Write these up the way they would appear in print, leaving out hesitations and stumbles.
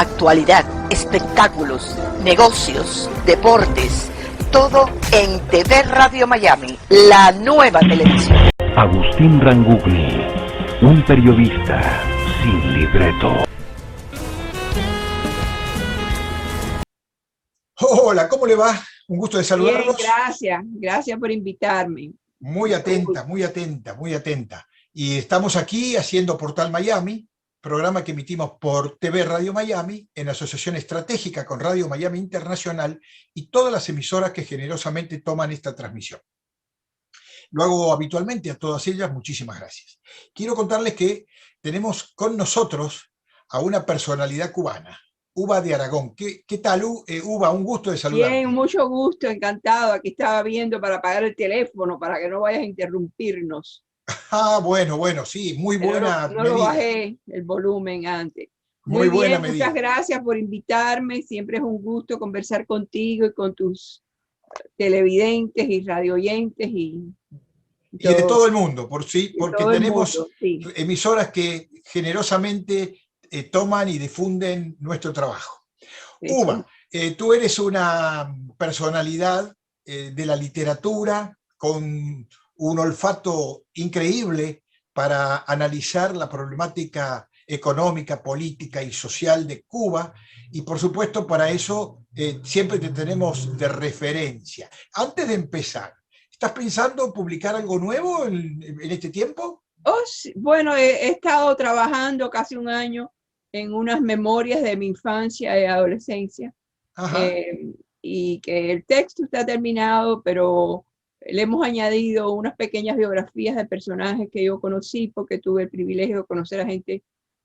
actualidad, espectáculos, negocios, deportes, todo en TV Radio Miami, la nueva televisión. Agustín Rangugni, un periodista sin libreto. Hola, ¿cómo le va? Un gusto de saludarlos. Bien, gracias por invitarme. Muy atenta, muy atenta, muy atenta. Y estamos aquí haciendo Portal Miami, programa que emitimos por TV Radio Miami, en asociación estratégica con Radio Miami Internacional y todas las emisoras que generosamente toman esta transmisión. Lo hago habitualmente a todas ellas, muchísimas gracias. Quiero contarles que tenemos con nosotros a una personalidad cubana, Uva de Aragón. ¿Qué tal, Uva? Un gusto de saludarte. Bien, mucho gusto, encantado. Aquí estaba viendo para apagar el teléfono, para que no vayas a interrumpirnos. Ah, bueno, sí, muy buena medida. No lo bajé el volumen antes. Muy buena bien, medida. Muchas gracias por invitarme. Siempre es un gusto conversar contigo y con tus televidentes y radioyentes y de todo el mundo, porque tenemos mundo, sí. emisoras que generosamente toman y difunden nuestro trabajo. Sí, Uva, sí. Tú eres una personalidad de la literatura con un olfato increíble para analizar la problemática económica, política y social de Cuba, y por supuesto para eso siempre te tenemos de referencia. Antes de empezar, ¿estás pensando publicar algo nuevo en este tiempo? Oh, sí. Bueno, he estado trabajando casi un año en unas memorias de mi infancia y adolescencia, y que el texto está terminado, pero le hemos añadido unas pequeñas biografías de personajes que yo conocí, porque tuve el privilegio de conocer a gente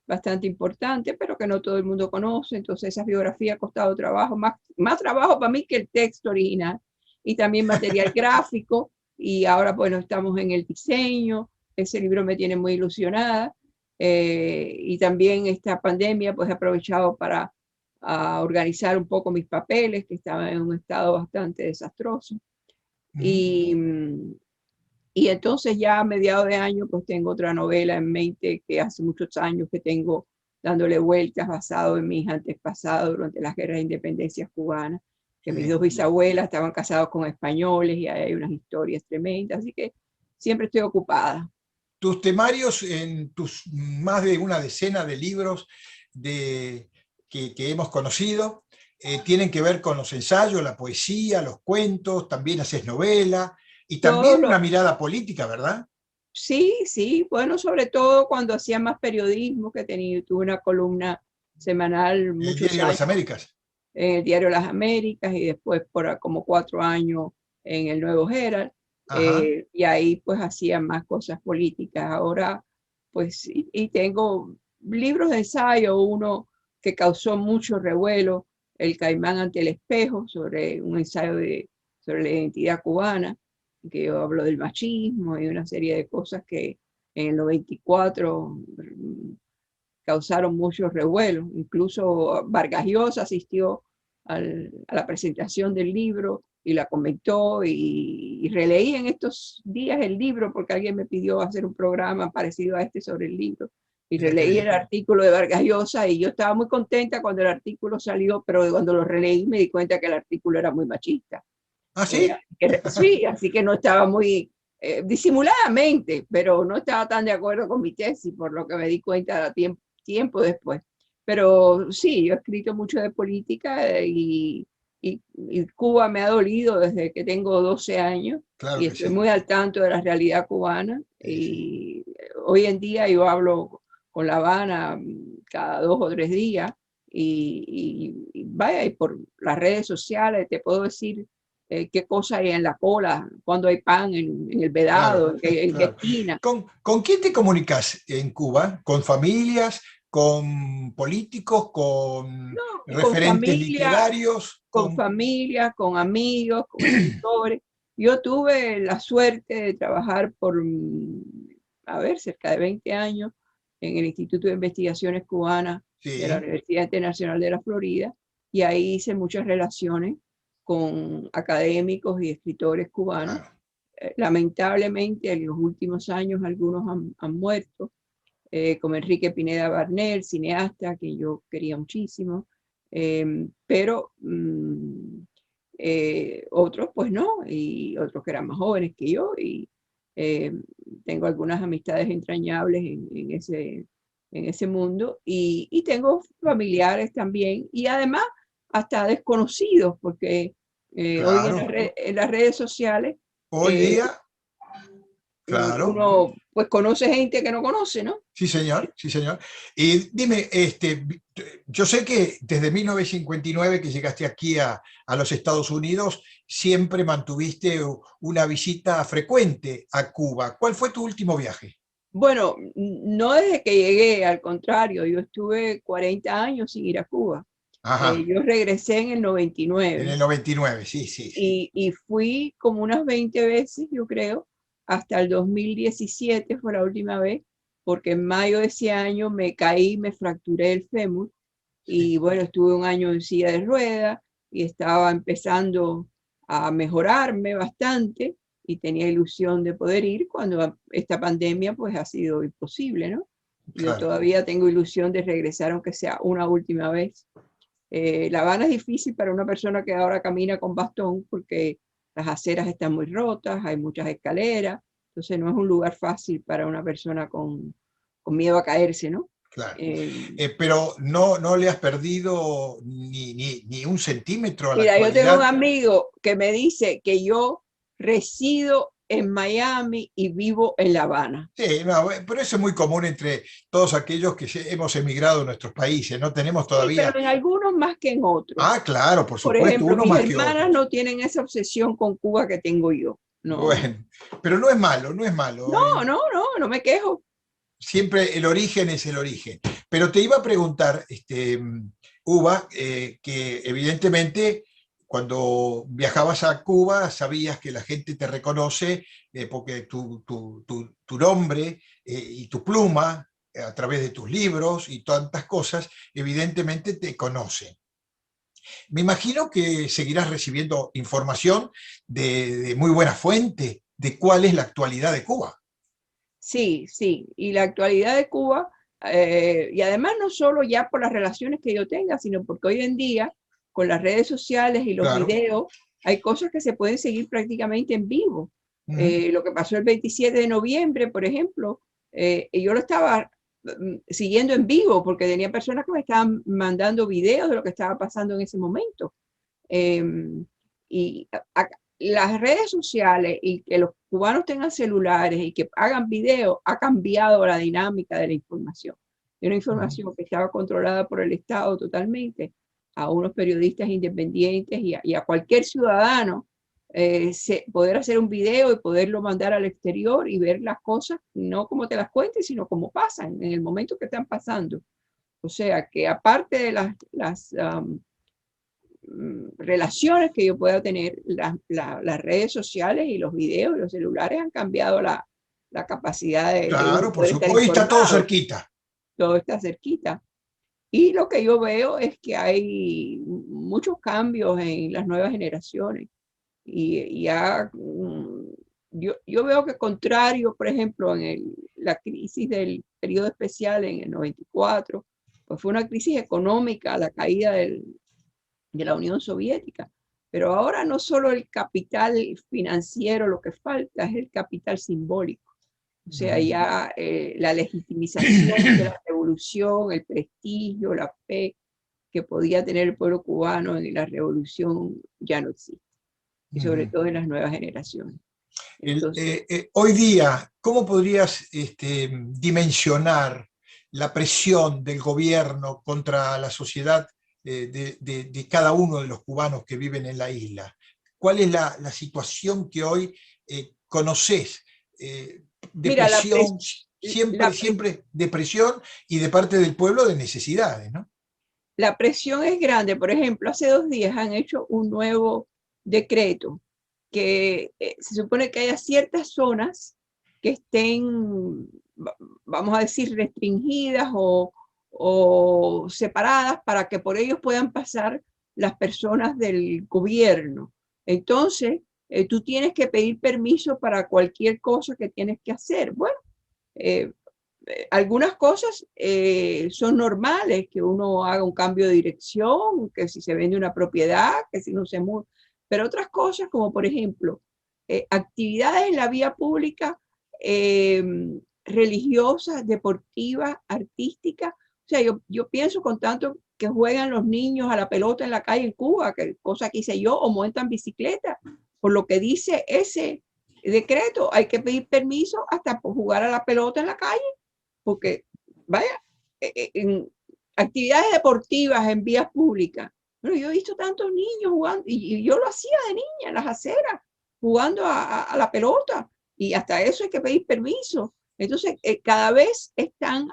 bastante importante, pero que no todo el mundo conoce. Entonces esas biografías han costado trabajo, más trabajo para mí que el texto original, y también material gráfico, y ahora bueno, estamos en el diseño. Ese libro me tiene muy ilusionada, y también esta pandemia pues he aprovechado para organizar un poco mis papeles, que estaban en un estado bastante desastroso. Y entonces ya a mediados de año pues tengo otra novela en mente que hace muchos años que tengo dándole vueltas, basado en mis antepasados durante las guerras de independencia cubanas, que mis dos bisabuelas estaban casados con españoles y hay unas historias tremendas, así que siempre estoy ocupada. Tus temarios en tus más de una decena de libros que hemos conocido tienen que ver con los ensayos, la poesía, los cuentos, también haces novela y también una mirada política, ¿verdad? Sí, bueno, sobre todo cuando hacía más periodismo, que tuve una columna semanal. En el Diario de las Américas. En el Diario de las Américas y después por como 4 años en el Nuevo Herald. Y ahí pues hacía más cosas políticas. Ahora pues, y tengo libros de ensayo, uno que causó mucho revuelo, El Caimán ante el espejo, sobre un ensayo sobre la identidad cubana, que yo hablo del machismo y una serie de cosas que en el 94 causaron mucho revuelo. Incluso Vargas Llosa asistió a la presentación del libro y la comentó, y releí en estos días el libro porque alguien me pidió hacer un programa parecido a este sobre el libro, y releí el artículo de Vargas Llosa, y yo estaba muy contenta cuando el artículo salió, pero cuando lo releí me di cuenta que el artículo era muy machista. ¿Ah, sí? Sí, así que no estaba muy disimuladamente, pero no estaba tan de acuerdo con mi tesis, por lo que me di cuenta tiempo después. Pero sí, yo he escrito mucho de política, y Cuba me ha dolido desde que tengo 12 años, claro, y estoy muy al tanto de la realidad cubana. Y hoy en día yo hablo con La Habana cada 2 o 3 días, y vaya, y por las redes sociales te puedo decir qué cosa hay en la cola, cuando hay pan en el vedado, claro, en qué esquina. ¿Con quién te comunicas en Cuba? ¿Con familias? ¿Con políticos? ¿Con referentes literarios? Con familia, con amigos, con escritores. Yo tuve la suerte de trabajar por, cerca de 20 años en el Instituto de Investigaciones Cubanas de la Universidad Internacional de la Florida, y ahí hice muchas relaciones con académicos y escritores cubanos. Lamentablemente en los últimos años algunos han muerto, como Enrique Pineda Barnell, cineasta que yo quería muchísimo, pero otros pues no, y otros que eran más jóvenes que yo, y tengo algunas amistades entrañables en ese mundo, y tengo familiares también, y además hasta desconocidos, porque hoy Claro. en las redes sociales Hoy día, claro. uno pues conoce gente que no conoce, ¿no? Sí, señor, sí, señor. Y dime, yo sé que desde 1959 que llegaste aquí a los Estados Unidos, siempre mantuviste una visita frecuente a Cuba. ¿Cuál fue tu último viaje? Bueno, no desde que llegué, al contrario, yo estuve 40 años sin ir a Cuba. Ajá, Yo regresé en el en 99 el 99, sí, sí, sí. y fui como unas 20 veces, yo creo, hasta el 2017 fue la última vez, porque en mayo de ese año me caí, me fracturé el fémur y Sí, bueno, estuve un año en silla de ruedas y estaba empezando a mejorarme bastante y tenía ilusión de poder ir cuando esta pandemia pues ha sido imposible, ¿no? Yo claro. todavía tengo ilusión de regresar aunque sea una última vez. La Habana es difícil para una persona que ahora camina con bastón porque las aceras están muy rotas, hay muchas escaleras, entonces no es un lugar fácil para una persona con miedo a caerse, ¿no? Claro. Eh, Pero no le has perdido ni un centímetro a la Mira, yo tengo un actualidad. amigo que me dice que yo resido en Miami y vivo en La Habana. Sí, no, pero eso es muy común entre todos aquellos que hemos emigrado a nuestros países. No tenemos Sí, todavía. pero en algunos más que en otros. Ah, claro, por Por supuesto, ejemplo, unos mis más que hermanas otros. no tienen esa obsesión con Cuba que tengo yo. No, Bueno, pero no es malo, no es malo. no me quejo. Siempre el origen es el origen. Pero te iba a preguntar, Uva, que evidentemente cuando viajabas a Cuba sabías que la gente te reconoce porque tu nombre y tu pluma a través de tus libros y tantas cosas, evidentemente te conocen. Me imagino que seguirás recibiendo información de muy buena fuente de cuál es la actualidad de Cuba. Sí, sí. Y la actualidad de Cuba, y además no solo ya por las relaciones que yo tenga, sino porque hoy en día, con las redes sociales y los Claro. videos, hay cosas que se pueden seguir prácticamente en vivo. Ujú. Lo que pasó el 27 de noviembre, por ejemplo, yo lo estaba siguiendo en vivo porque tenía personas que me estaban mandando videos de lo que estaba pasando en ese momento. Y las redes sociales y que los cubanos tengan celulares y que hagan video ha cambiado la dinámica de la información. De una Ujú. información que estaba controlada por el Estado totalmente a unos periodistas independientes y a cualquier ciudadano poder hacer un video y poderlo mandar al exterior y ver las cosas, no como te las cuentes, sino como pasan, en el momento que están pasando. O sea, que aparte de las relaciones que yo pueda tener, las redes sociales y los videos y los celulares han cambiado la capacidad de uno Claro, por poder estar supuesto. Hoy está todo informado. cerquita. Todo está cerquita. Y lo que yo veo es que hay muchos cambios en las nuevas generaciones. Y ya, yo veo que contrario, por ejemplo, la crisis del periodo especial en el 94, pues fue una crisis económica, la caída de la Unión Soviética. Pero ahora no solo el capital financiero lo que falta, es el capital simbólico. O sea, ya la legitimización de la revolución, el prestigio, la fe que podía tener el pueblo cubano en la revolución ya no existe. Y sobre todo en las nuevas generaciones. Entonces, Hoy día, ¿cómo podrías dimensionar la presión del gobierno contra la sociedad de cada uno de los cubanos que viven en la isla? ¿Cuál es la situación que hoy conoces? mira, Depresión, siempre, la, siempre depresión y de parte del pueblo de necesidades, ¿no? la presión es grande. Por ejemplo, hace 2 días han hecho un nuevo decreto que se supone que haya ciertas zonas que estén, vamos a decir, restringidas o separadas para que por ellos puedan pasar las personas del gobierno. Entonces, tú tienes que pedir permiso para cualquier cosa que tienes que hacer. Bueno, algunas cosas son normales, que uno haga un cambio de dirección, que si se vende una propiedad, que si no se muda, pero otras cosas como por ejemplo, actividades en la vía pública, religiosas, deportivas, artísticas. O sea, yo pienso con tanto que juegan los niños a la pelota en la calle en Cuba, que cosa que hice yo, o montan bicicleta, por lo que dice ese decreto, hay que pedir permiso hasta por jugar a la pelota en la calle, porque, vaya, en actividades deportivas en vías públicas. Bueno, yo he visto tantos niños jugando, y yo lo hacía de niña en las aceras, jugando a la pelota, y hasta eso hay que pedir permiso. Entonces, cada vez están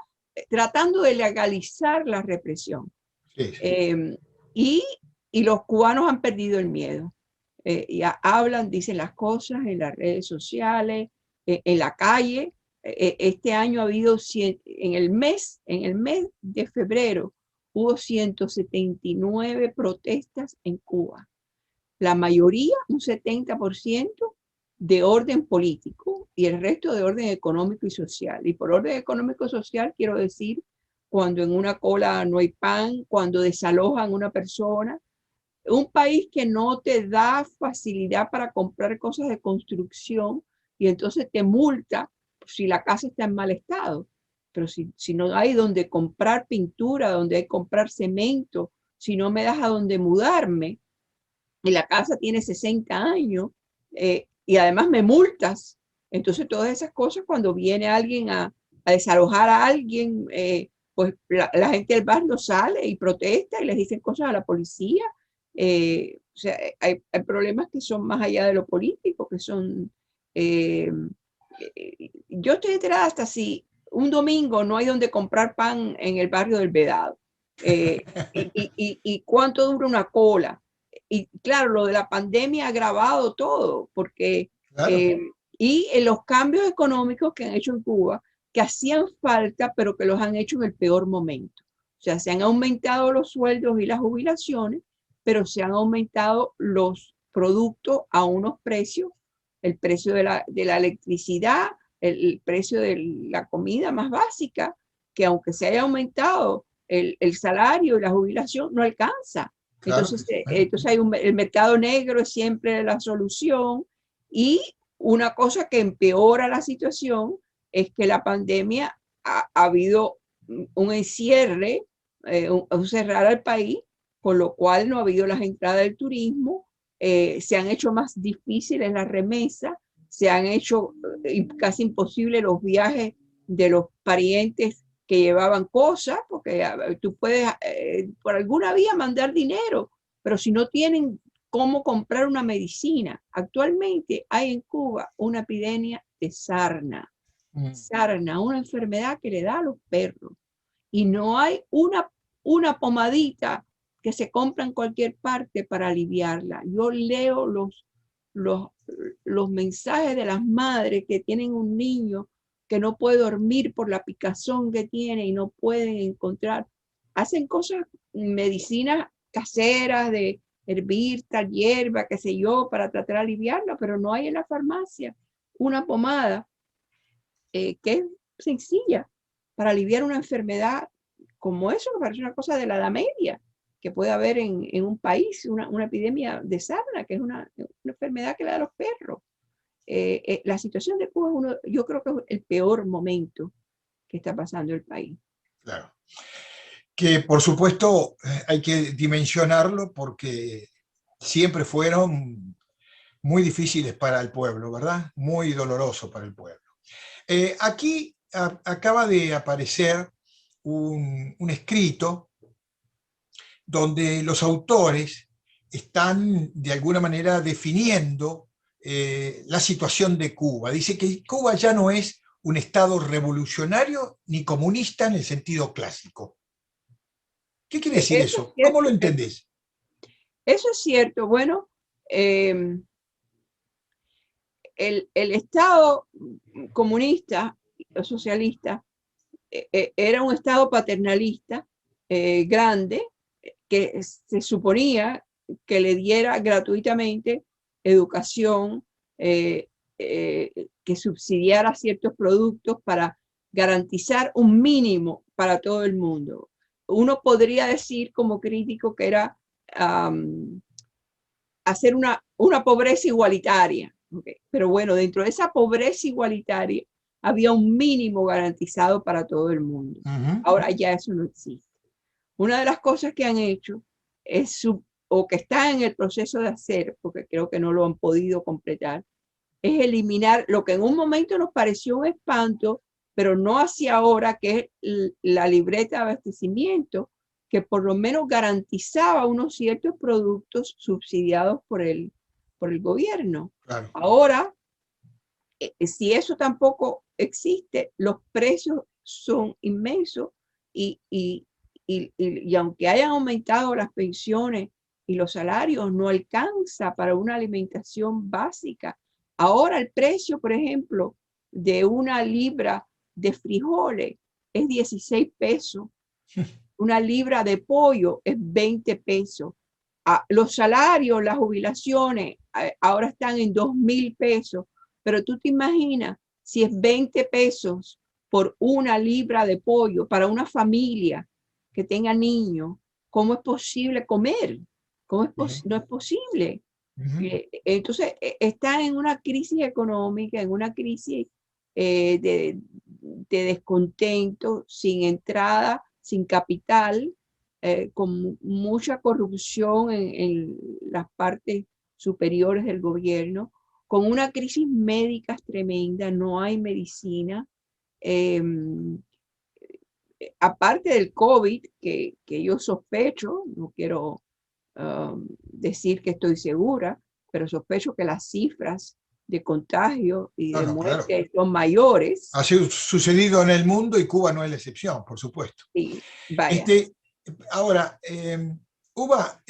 tratando de legalizar la represión. Sí, sí. Y los cubanos han perdido el miedo. Ya hablan, dicen las cosas en las redes sociales, en la calle. Este año ha habido, en el mes de febrero, hubo 179 protestas en Cuba. La mayoría, un 70%, de orden político y el resto de orden económico y social. Y por orden económico y social quiero decir cuando en una cola no hay pan, cuando desalojan a una persona. Un país que no te da facilidad para comprar cosas de construcción y entonces te multa si la casa está en mal estado. Pero si no hay donde comprar pintura, donde hay que comprar cemento, si no me das a donde mudarme y la casa tiene 60 años y además me multas, entonces todas esas cosas cuando viene alguien a desalojar a alguien, pues la gente del barrio sale y protesta y les dicen cosas a la policía. O sea, hay problemas que son más allá de lo político, que son... yo estoy enterada hasta si un domingo no hay donde comprar pan en el barrio del Vedado. Y cuánto dura una cola. Y claro, lo de la pandemia ha agravado todo, porque... Claro. Y en los cambios económicos que han hecho en Cuba, que hacían falta, pero que los han hecho en el peor momento. O sea, se han aumentado los sueldos y las jubilaciones, pero se han aumentado los productos a unos precios, el precio de la electricidad, el precio de la comida más básica, que aunque se haya aumentado el salario y la jubilación, no alcanza. Claro. Entonces hay el mercado negro es siempre la solución. Y una cosa que empeora la situación es que la pandemia ha habido un encierre, un cerrar al país, con lo cual no ha habido las entradas del turismo, se han hecho más difíciles las remesas, se han hecho casi imposibles los viajes de los parientes que llevaban cosas, porque tú puedes por alguna vía mandar dinero, pero si no tienen cómo comprar una medicina. Actualmente hay en Cuba una epidemia de sarna. Sarna, una enfermedad que le da a los perros. Y no hay una pomadita que se compra en cualquier parte para aliviarla. Yo leo los mensajes de las madres que tienen un niño que no puede dormir por la picazón que tiene y no pueden encontrar. Hacen cosas, medicinas caseras de hervir tal hierba, qué sé yo, para tratar de aliviarla, pero no hay en la farmacia una pomada que es sencilla para aliviar una enfermedad como eso, me parece una cosa de la Edad Media, que puede haber en un país, una epidemia de sarna, que es una enfermedad que le da a los perros. La situación de Cuba yo creo que es el peor momento que está pasando el país. Claro. Que por supuesto hay que dimensionarlo porque siempre fueron muy difíciles para el pueblo, ¿verdad? Muy doloroso para el pueblo. Aquí acaba de aparecer un escrito donde los autores están de alguna manera definiendo la situación de Cuba. Dice que Cuba ya no es un estado revolucionario ni comunista en el sentido clásico. ¿Qué quiere decir eso? ¿Cómo lo entendés? Eso es cierto. Bueno, el Estado comunista o socialista era un Estado paternalista grande que se suponía que le diera gratuitamente educación, que subsidiara ciertos productos para garantizar un mínimo para todo el mundo. Uno podría decir como crítico que era hacer una pobreza igualitaria. Okay. Pero bueno, dentro de esa pobreza igualitaria había un mínimo garantizado para todo el mundo. Ahora ya eso no existe. Una de las cosas que han hecho es, o que está en el proceso de hacer, porque creo que no lo han podido completar, es eliminar lo que en un momento nos pareció un espanto, pero no hacia ahora, que es la libreta de abastecimiento, que por lo menos garantizaba unos ciertos productos subsidiados por el gobierno. Claro. Ahora, si eso tampoco existe, los precios son inmensos y aunque hayan aumentado las pensiones y los salarios, no alcanza para una alimentación básica. Ahora el precio, por ejemplo, de una libra de frijoles es 16 pesos. Una libra de pollo es 20 pesos. Los salarios, las jubilaciones, ahora están en 2.000 pesos. Pero tú te imaginas si es 20 pesos por una libra de pollo para una familia que tenga niños, ¿cómo es posible comer? No es posible. Entonces, está en una crisis económica, en una crisis de descontento, sin entrada, sin capital, con mucha corrupción en las partes superiores del gobierno, con una crisis médica tremenda, no hay medicina. Aparte del COVID, que yo sospecho, no quiero decir que estoy segura, pero sospecho que las cifras de contagio y de muerte son mayores. Ha sucedido en el mundo y Cuba no es la excepción, por supuesto. Sí, vaya. Ahora, Uva,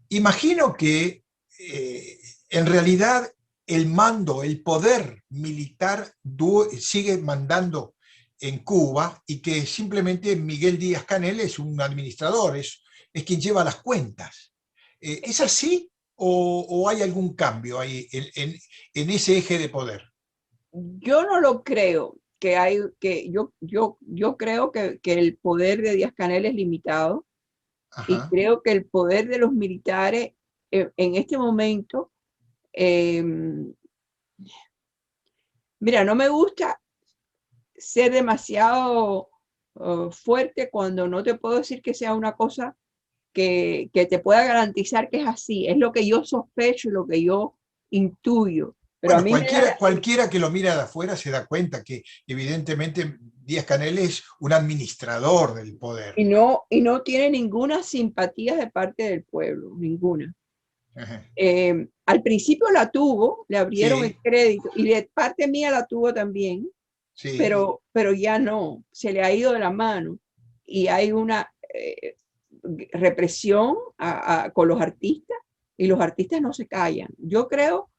imagino que en realidad el mando, el poder militar sigue mandando en Cuba y que simplemente Miguel Díaz-Canel es un administrador, es quien lleva las cuentas. ¿Es así o hay algún cambio ahí en ese eje de poder? Yo no lo creo. Yo creo que el poder de Díaz-Canel es limitado. Ajá. Y creo que el poder de los militares en este momento, mira, no me gusta ser demasiado fuerte cuando no te puedo decir que sea una cosa que te pueda garantizar que es así. Es lo que yo sospecho y lo que yo intuyo. Pero bueno, cualquiera que lo mira de afuera se da cuenta que evidentemente Díaz-Canel es un administrador del poder. Y no tiene ninguna simpatía de parte del pueblo, ninguna. Al principio la tuvo, le abrieron el crédito y de parte mía la tuvo también, pero ya no, se le ha ido de la mano y hay una represión con los artistas y los artistas no se callan. Yo creo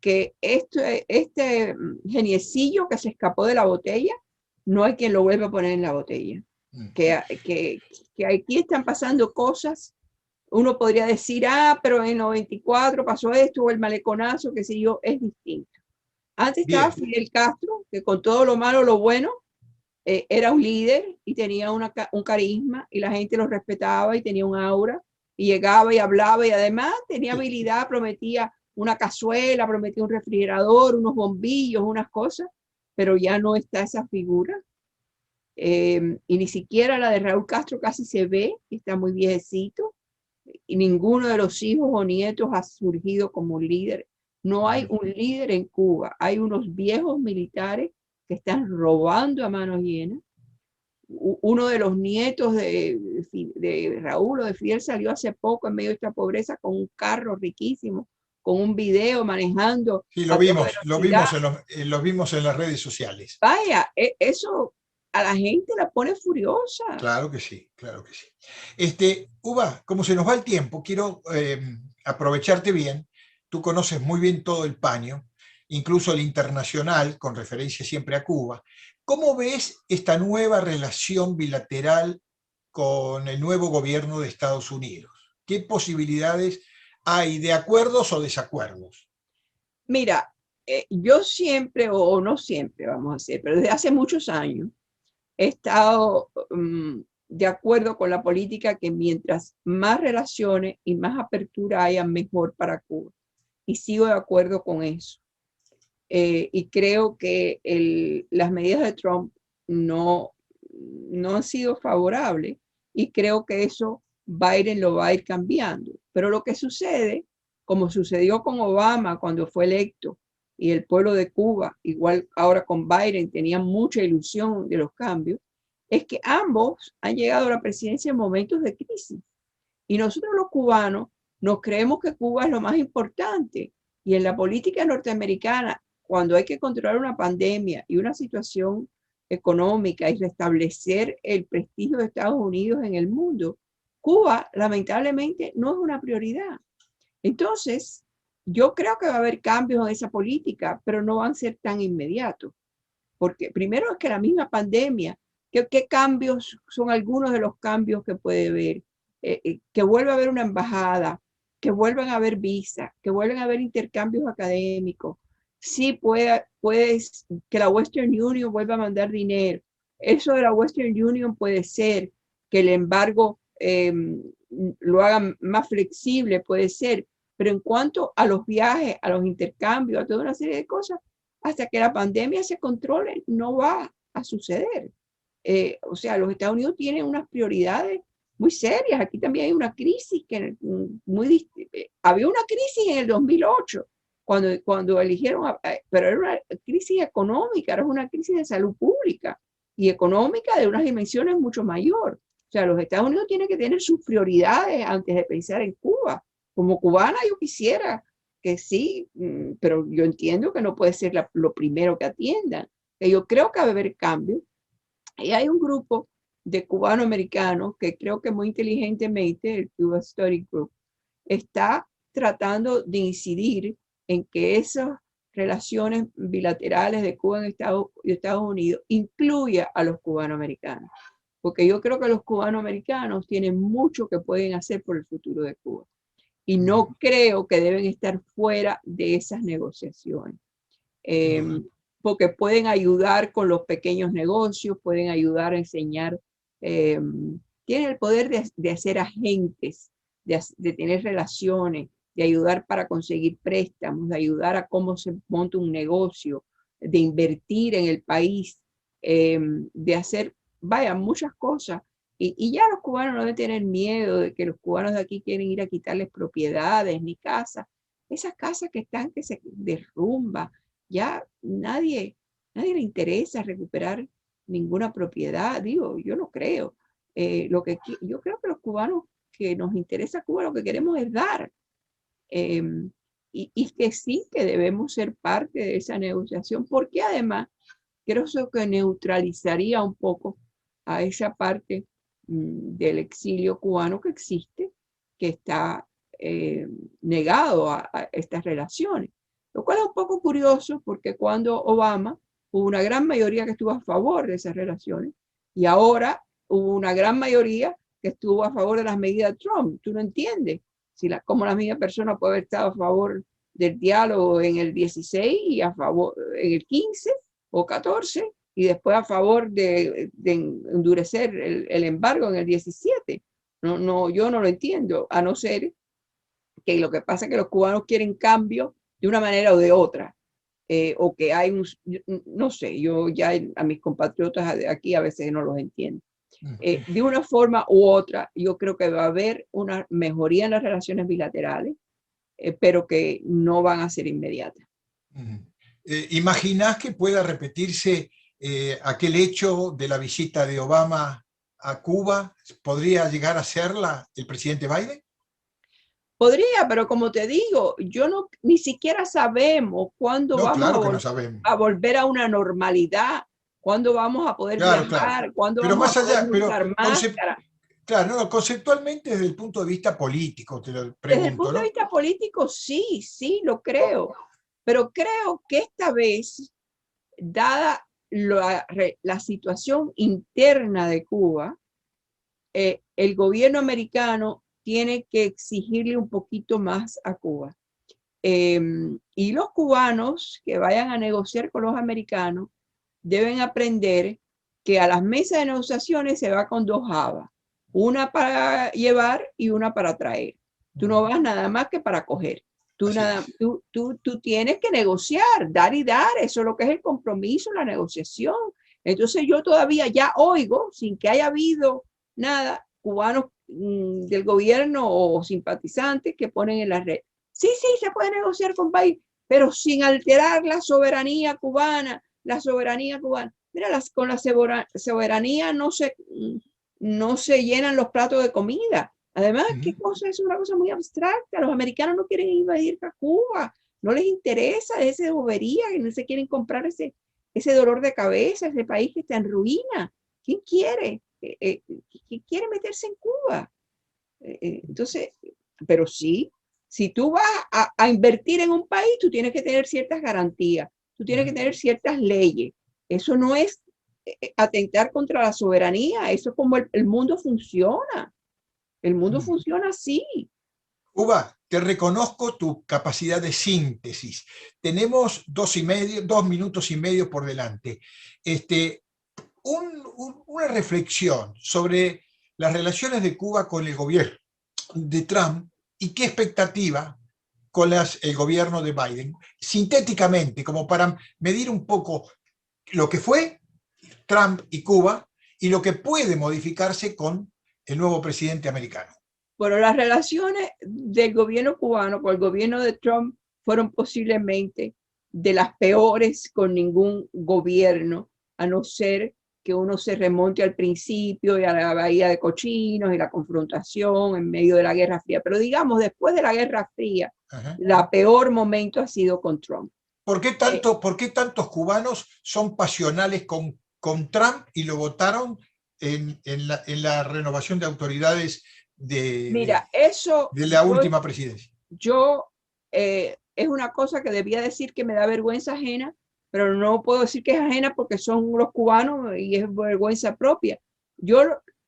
que este geniecillo que se escapó de la botella, no hay quien lo vuelva a poner en la botella. Que aquí están pasando cosas. Uno podría decir, pero en 94 pasó esto, o el maleconazo, que sé yo, es distinto. Antes estaba Fidel Castro, que con todo lo malo, lo bueno, era un líder y tenía un carisma y la gente lo respetaba y tenía un aura y llegaba y hablaba y además tenía habilidad, prometía una cazuela, prometía un refrigerador, unos bombillos, unas cosas, pero ya no está esa figura. Y ni siquiera la de Raúl Castro casi se ve, está muy viejecito, y ninguno de los hijos o nietos ha surgido como líder. No hay un líder en Cuba, hay unos viejos militares que están robando a manos llenas. Uno de los nietos de Raúl o de Fidel salió hace poco en medio de esta pobreza con un carro riquísimo, con un video manejando. Sí, lo vimos en las redes sociales. Vaya, eso a la gente la pone furiosa. Claro que sí, claro que sí. Uva, como se nos va el tiempo, quiero aprovecharte bien. Tú conoces muy bien todo el paño, incluso el internacional, con referencia siempre a Cuba. ¿Cómo ves esta nueva relación bilateral con el nuevo gobierno de Estados Unidos? ¿Qué posibilidades hay de acuerdos o desacuerdos? Mira, yo siempre, o no siempre, vamos a decir, pero desde hace muchos años, he estado de acuerdo con la política que mientras más relaciones y más apertura haya, mejor para Cuba. Y sigo de acuerdo con eso. Y creo que las medidas de Trump no han sido favorables, y creo que eso Biden lo va a ir cambiando. Pero lo que sucede, como sucedió con Obama cuando fue electo, y el pueblo de Cuba, igual ahora con Biden, tenía mucha ilusión de los cambios, es que ambos han llegado a la presidencia en momentos de crisis. Y nosotros los cubanos nos creemos que Cuba es lo más importante. Y en la política norteamericana, cuando hay que controlar una pandemia y una situación económica y restablecer el prestigio de Estados Unidos en el mundo, Cuba lamentablemente no es una prioridad. Entonces, yo creo que va a haber cambios en esa política, pero no van a ser tan inmediatos. Porque primero es que la misma pandemia, ¿qué cambios son algunos de los cambios que puede haber? Que vuelva a haber una embajada, que vuelvan a haber visas, que vuelvan a haber intercambios académicos. Sí puedes que la Western Union vuelva a mandar dinero. Eso de la Western Union puede ser que el embargo lo hagan más flexible, puede ser. Pero en cuanto a los viajes, a los intercambios, a toda una serie de cosas, hasta que la pandemia se controle, no va a suceder. O sea, los Estados Unidos tienen unas prioridades muy serias. Aquí también hay una crisis había una crisis en el 2008 cuando eligieron, pero era una crisis económica, era una crisis de salud pública y económica de unas dimensiones mucho mayor. O sea, los Estados Unidos tienen que tener sus prioridades antes de pensar en Cuba. Como cubana yo quisiera que sí, pero yo entiendo que no puede ser lo primero que atiendan. Que yo creo que va a haber cambios. Y hay un grupo de cubano-americanos que creo que muy inteligentemente, el Cuba Study Group, está tratando de incidir en que esas relaciones bilaterales de Cuba y Estados Unidos incluya a los cubano-americanos. Porque yo creo que los cubano-americanos tienen mucho que pueden hacer por el futuro de Cuba. Y no creo que deben estar fuera de esas negociaciones. Porque pueden ayudar con los pequeños negocios, pueden ayudar a enseñar, tienen el poder de hacer agentes, de tener relaciones, de ayudar para conseguir préstamos, de ayudar a cómo se monta un negocio, de invertir en el país, de hacer, muchas cosas. Y ya los cubanos no deben tener miedo de que los cubanos de aquí quieren ir a quitarles propiedades ni casas. Esas casas que se derrumban, ya nadie le interesa recuperar ninguna propiedad. Digo, yo no creo. Yo creo que los cubanos que nos interesa Cuba, lo que queremos es dar. Y que sí, que debemos ser parte de esa negociación, porque además creo que neutralizaría un poco a esa parte del exilio cubano que existe, que está negado a estas relaciones. Lo cual es un poco curioso porque cuando Obama hubo una gran mayoría que estuvo a favor de esas relaciones y ahora hubo una gran mayoría que estuvo a favor de las medidas de Trump. Tú no entiendes cómo la misma persona puede haber estado a favor del diálogo en el 16 y a favor en el 15 o 14 y después a favor de endurecer el embargo en el 17. Yo no lo entiendo, a no ser que lo que pasa es que los cubanos quieren cambio de una manera o de otra, o que hay no sé, yo ya a mis compatriotas de aquí a veces no los entiendo. De una forma u otra, yo creo que va a haber una mejoría en las relaciones bilaterales, pero que no van a ser inmediatas. ¿Imaginás que pueda repetirse aquel hecho de la visita de Obama a Cuba? ¿Podría llegar a serla el presidente Biden? Podría, pero como te digo, ni siquiera sabemos cuándo vamos a volver a una normalidad, cuándo vamos a poder viajar, cuándo pero vamos más allá, a poder usar máscara. Claro, conceptualmente desde el punto de vista político, te lo pregunto. Desde el punto de vista político, sí, lo creo. Pero creo que esta vez, dada la situación interna de Cuba, el gobierno americano tiene que exigirle un poquito más a Cuba. Y los cubanos que vayan a negociar con los americanos deben aprender que a las mesas de negociaciones se va con dos habas, una para llevar y una para traer. Tú no vas nada más que para coger. Tú tienes que negociar, dar y dar. Eso es lo que es el compromiso, la negociación. Entonces yo todavía ya oigo, sin que haya habido nada, cubanos del gobierno o simpatizantes que ponen en la red: sí, se puede negociar con país, pero sin alterar la soberanía cubana, Mira, con la soberanía no se llenan los platos de comida. Además, ¿qué cosa? Es una cosa muy abstracta. Los americanos no quieren invadir a Cuba, no les interesa esa bobería, que no se quieren comprar ese dolor de cabeza, ese país que está en ruina. ¿Quién quiere? ¿Quién quiere meterse en Cuba? Entonces, pero sí, si tú vas a invertir en un país, tú tienes que tener ciertas garantías, tú tienes que tener ciertas leyes. Eso no es atentar contra la soberanía, eso es como el mundo funciona. El mundo funciona así. Uva, te reconozco tu capacidad de síntesis. Tenemos 2 minutos y medio por delante. Una reflexión sobre las relaciones de Cuba con el gobierno de Trump y qué expectativa con el gobierno de Biden. Sintéticamente, como para medir un poco lo que fue Trump y Cuba y lo que puede modificarse con el nuevo presidente americano. Bueno, las relaciones del gobierno cubano con el gobierno de Trump fueron posiblemente de las peores con ningún gobierno, a no ser que uno se remonte al principio y a la bahía de Cochinos y la confrontación en medio de la Guerra Fría. Pero digamos, después de la Guerra Fría, la peor momento ha sido con Trump. ¿Por qué tantos cubanos son pasionales con Trump y lo votaron en la renovación de autoridades de la última presidencia? Es una cosa que debía decir que me da vergüenza ajena, pero no puedo decir que es ajena porque son los cubanos y es vergüenza propia.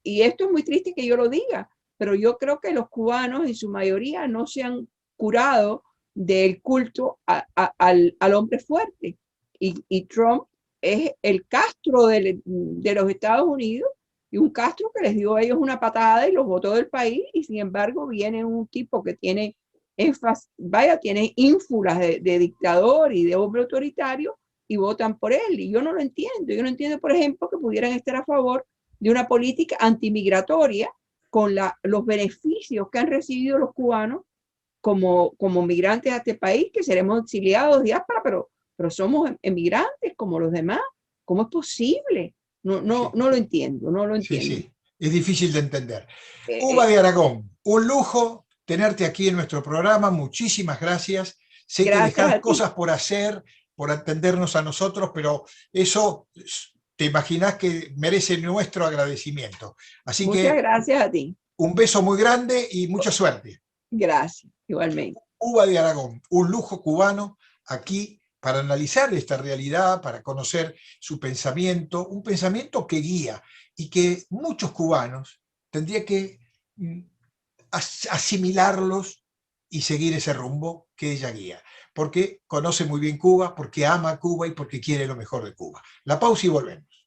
Y esto es muy triste que yo lo diga, pero yo creo que los cubanos en su mayoría no se han curado del culto al hombre fuerte. Y Trump es el Castro de los Estados Unidos, y un Castro que les dio a ellos una patada y los botó del país, y sin embargo viene un tipo que tiene tiene ínfulas de dictador y de hombre autoritario y votan por él. Y yo no lo entiendo. Yo no entiendo, por ejemplo, que pudieran estar a favor de una política antimigratoria con los beneficios que han recibido los cubanos como migrantes a este país, que seremos exiliados, diáspora, pero somos emigrantes como los demás. ¿Cómo es posible? No lo entiendo, no lo entiendo. Sí. Es difícil de entender. Uva de Aragón, un lujo tenerte aquí en nuestro programa. Muchísimas gracias. Sé que dejás cosas por hacer, por atendernos a nosotros, pero eso te imaginás que merece nuestro agradecimiento. Así Muchas gracias a ti. Un beso muy grande y mucha suerte. Gracias, igualmente. Uva de Aragón, un lujo cubano aquí para analizar esta realidad, para conocer su pensamiento, un pensamiento que guía y que muchos cubanos tendrían que asimilarlos y seguir ese rumbo que ella guía, porque conoce muy bien Cuba, porque ama Cuba y porque quiere lo mejor de Cuba. La pausa y volvemos.